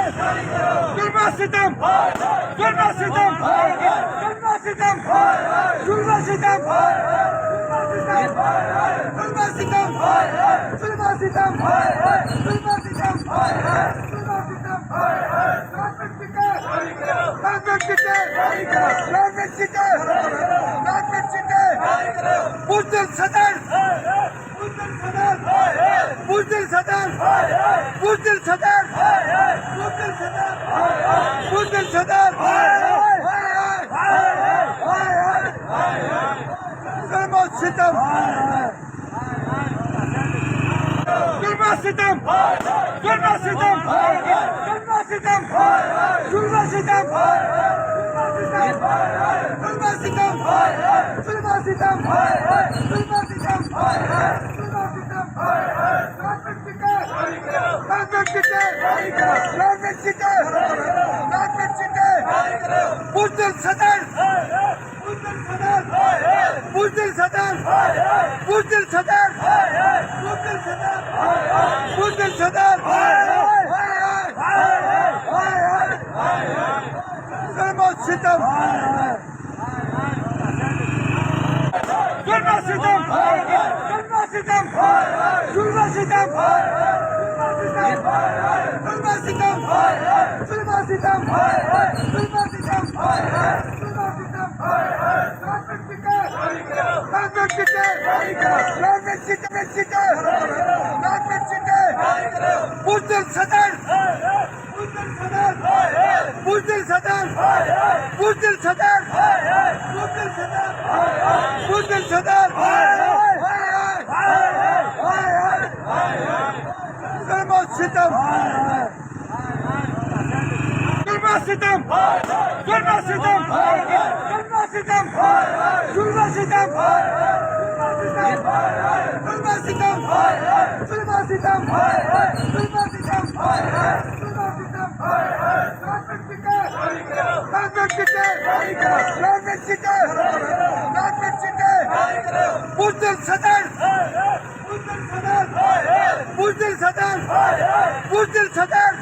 Zulma sitem, zulma sitem, zulma sitem, zulma sitem, zulma sitem, zulma sitem, zulma sitem, Buzdil Sadar, Buzdil Sadar, Buzdil Sadar, Buzdil Sadar, Zulma sitem, zulma sitem, zulma sitem, zulma sitem, zulma sitem, zulma sitem, zulma sitem, zulma sitem, Buzdil Sadar, Buzdil Sadar, Buzdil Sadar, Buzdil Sadar, Zulma sitem, zulma sitem, zulma sitem, zulma sitem, zulma sitem, zulma sitem, Buzdil Sadar, Buzdil Sadar, Buzdil Sadar, Buzdil Sadar, Zulma sitem, zulma sitem, zulma sitem, zulma sitem, zulma sitem, zulma sitem, zulma sitem, Buzdil Sadar, Buzdil Sadar, Buzdil Sadar,